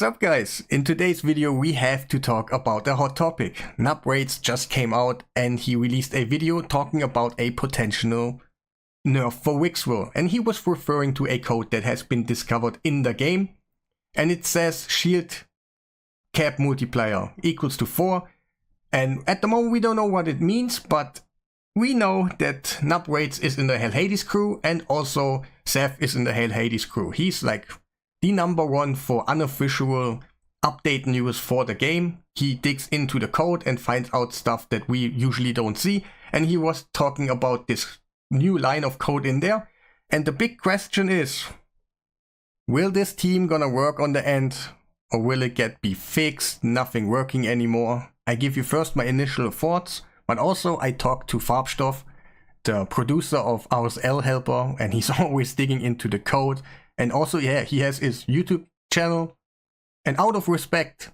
What's up guys? In today's video we have to talk about a hot topic. Nerf just came out and he released a video talking about a potential nerf for Wixwell, and he was referring to a code that has been discovered in the game, and it says shield cap multiplier equals to 4, and at the moment we don't know what it means, but we know that Nerf is in the Hell Hades crew, and also Seth is in the Hell Hades crew. He's like the number one for unofficial update news for the game. He digs into the code and finds out stuff that we usually don't see, and he was talking about this new line of code in there. And the big question is, will this team gonna work on the end, or will it be fixed, nothing working anymore? I give you first my initial thoughts, but also I talked to Farbstoff, the producer of ADRESSE helper, and he's always digging into the code. And also, yeah, he has his YouTube channel, and out of respect,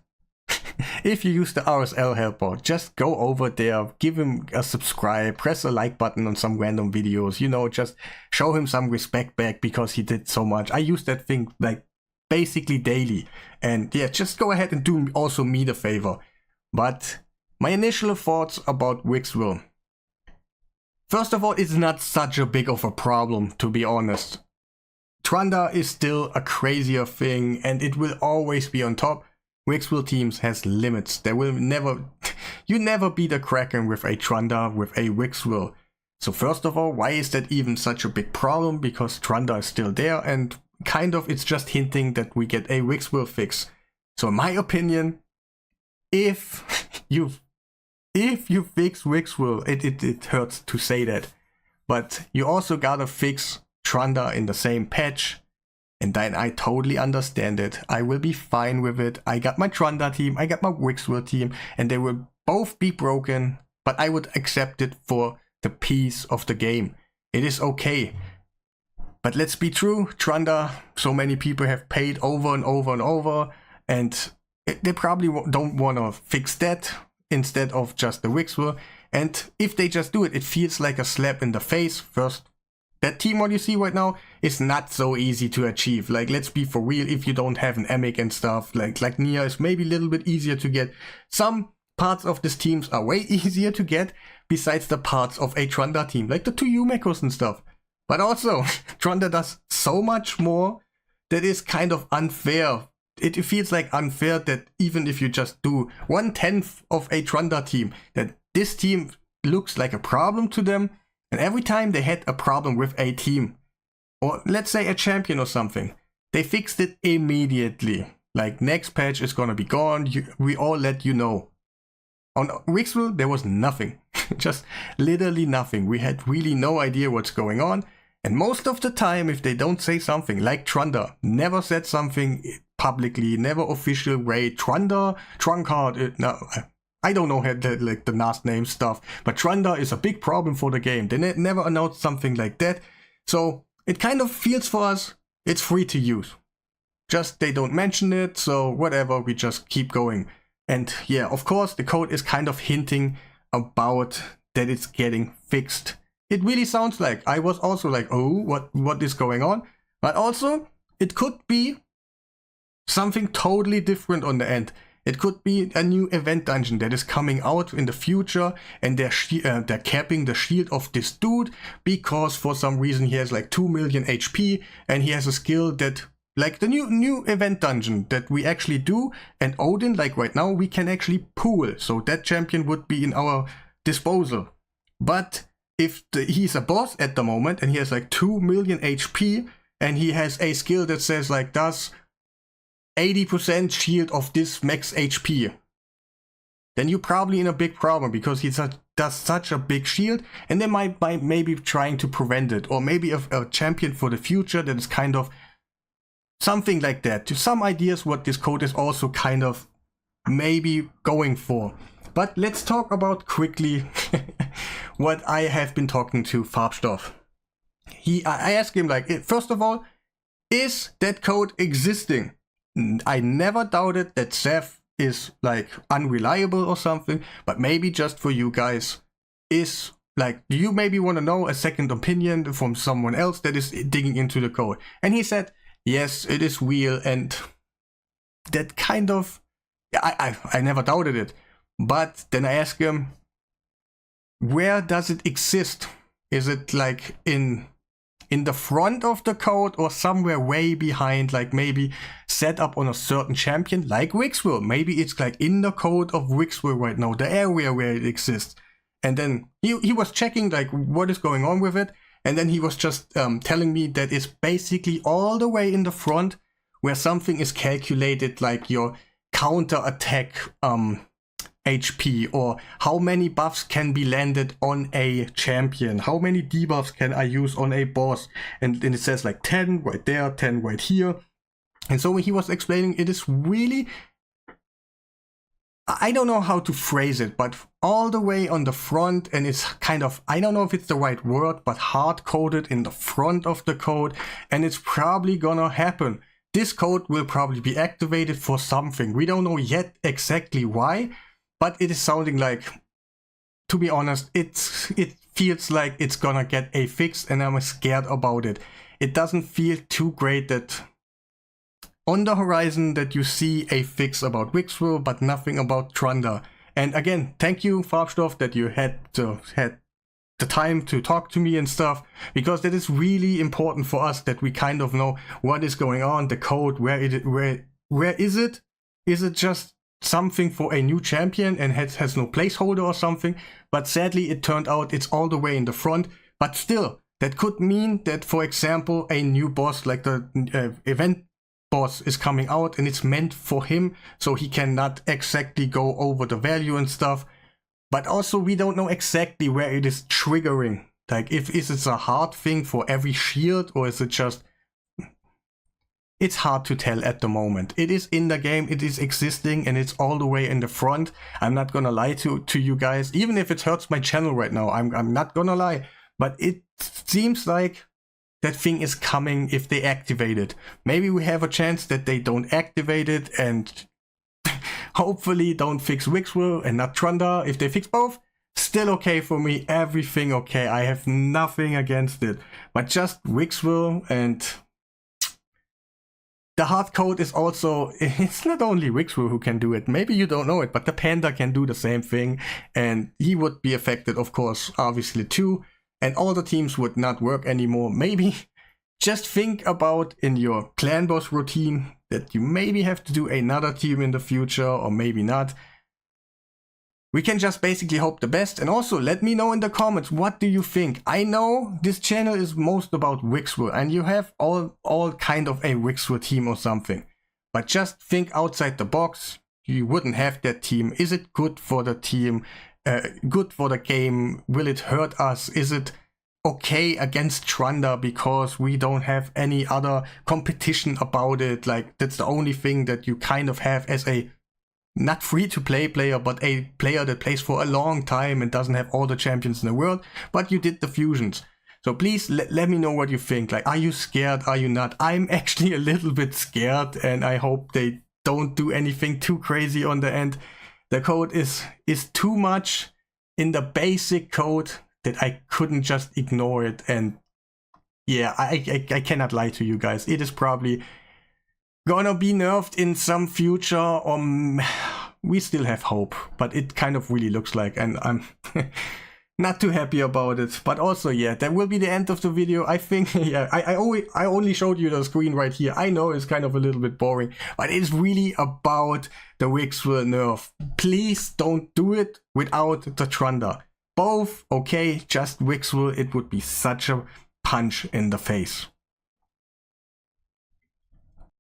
if you use the ADRESSE helper, just go over there, give him a subscribe, press a like button on some random videos, you know, just show him some respect back because he did so much. I use that thing like basically daily, and yeah, just go ahead and do also me the favor. But my initial thoughts about Wixwell. First of all, it's not such a big of a problem, to be honest. Trund is still a crazier thing, and it will always be on top. Wixwell teams has limits. There will never, you never beat a Kraken with a Trund with a Wixwell. So first of all, why is that even such a big problem? Because Trund is still there, and kind of it's just hinting that we get a Wixwell fix. So in my opinion, if you fix Wixwell, it hurts to say that, but you also gotta fix Trund in the same patch, and then I totally understand it. I will be fine with it. I got my Trund team, I got my Wixwell team, and they will both be broken, but I would accept it for the peace of the game. It is okay. But let's be true, Trund, so many people have paid over and over and over, and they probably don't want to fix that instead of just the Wixwell. And if they just do it, it feels like a slap in the face. First, that team what you see right now is not so easy to achieve. Like, let's be for real, if you don't have an Emic and stuff, like Nia is maybe a little bit easier to get. Some parts of these teams are way easier to get, besides the parts of a Trund team, like the 2 Umekos and stuff. But also, Trund does so much more that is kind of unfair. It feels like unfair that even if you just do 1/10 of a Trund team, that this team looks like a problem to them. And every time they had a problem with a team, or let's say a champion or something, they fixed it immediately. Like, next patch is gonna be gone, we all let you know. On Wixwell there was nothing, just literally nothing. We had really no idea what's going on, and most of the time if they don't say something, like Trund never said something publicly, never official way, Trund, Trunkard, no, I don't know like the last name stuff, but Trund is a big problem for the game. They never announced something like that. So it kind of feels for us, it's free to use. Just they don't mention it, so whatever, we just keep going. And yeah, of course, the code is kind of hinting about that it's getting fixed. It really sounds like, I was also like, oh, what is going on? But also, it could be something totally different on the end. It could be a new event dungeon that is coming out in the future, and they're capping the shield of this dude because for some reason he has like 2 million HP and he has a skill that, like the new event dungeon that we actually do, and Odin, like right now, we can actually pool. So that champion would be in our disposal. But if he's a boss at the moment and he has like 2 million HP and he has a skill that says like, does 80% shield of this max HP, then you're probably in a big problem, because he does such a big shield, and they might maybe trying to prevent it, or maybe a champion for the future that is kind of something like that. To some ideas what this code is also kind of maybe going for. But let's talk about quickly what I have been talking to Farbstoff. I asked him, like, first of all, is that code existing? I never doubted that Seth is like unreliable or something, but maybe just for you guys, is like, do you maybe want to know a second opinion from someone else that is digging into the code? And he said, yes, it is real, and that kind of, I never doubted it. But then I asked him, where does it exist? Is it like in the front of the code or somewhere way behind, like maybe set up on a certain champion like Wixwell? Maybe it's like in the code of Wixwell right now, the area where it exists. And then he was checking like what is going on with it. And then he was just telling me that it's basically all the way in the front where something is calculated, like your counter attack HP, or how many buffs can be landed on a champion, how many debuffs can I use on a boss, and then it says like 10 right there, 10 right here. And so when he was explaining, it is really, I don't know how to phrase it, but all the way on the front, and it's kind of, I don't know if it's the right word, but hard-coded in the front of the code, and it's probably gonna happen. This code will probably be activated for something. We don't know yet exactly why, but it is sounding like, to be honest, it feels like it's gonna get a fix, and I'm scared about it. It doesn't feel too great that on the horizon that you see a fix about Wixwell, but nothing about Trund. And again, thank you, Farbstoff, that you had the time to talk to me and stuff, because that is really important for us, that we kind of know what is going on, the code, where is it? Is it just something for a new champion and has no placeholder or something? But sadly, it turned out it's all the way in the front. But still, that could mean that, for example, a new boss like the event boss is coming out and it's meant for him, so he cannot exactly go over the value and stuff. But also we don't know exactly where it is triggering. Like, is it a hard thing for every shield, or is it just... It's hard to tell at the moment. It is in the game, it is existing, and it's all the way in the front. I'm not gonna lie to you guys, even if it hurts my channel right now, I'm not gonna lie. But it seems like that thing is coming if they activate it. Maybe we have a chance that they don't activate it and hopefully don't fix Wixwell and not Trund. If they fix both, still okay for me, everything okay. I have nothing against it. But just Wixwell, and the hard code is also, it's not only Wixwell who can do it. Maybe you don't know it, but the Panda can do the same thing, and he would be affected, of course, obviously too. And all the teams would not work anymore. Maybe just think about in your clan boss routine that you maybe have to do another team in the future, or maybe not. We can just basically hope the best. And also let me know in the comments, what do you think? I know this channel is most about Wixwell, and you have all kind of a Wixwell team or something. But just think outside the box. You wouldn't have that team. Is it good for the team? Good for the game? Will it hurt us? Is it okay against Trund because we don't have any other competition about it? Like, that's the only thing that you kind of have as a not free-to-play player, but a player that plays for a long time and doesn't have all the champions in the world, but you did the fusions. So please let me know what you think. Like, are you scared? Are you not? I'm actually a little bit scared, and I hope they don't do anything too crazy on the end. The code is too much in the basic code that I couldn't just ignore it. And yeah, I cannot lie to you guys. It is probably gonna be nerfed in some future, or we still have hope, but it kind of really looks like, and I'm not too happy about it. But also, yeah, that will be the end of the video. I think, yeah, I only showed you the screen right here. I know it's kind of a little bit boring, but it's really about the Wixwell nerf. Please don't do it without the Trund. Both, okay, just Wixwell, it would be such a punch in the face.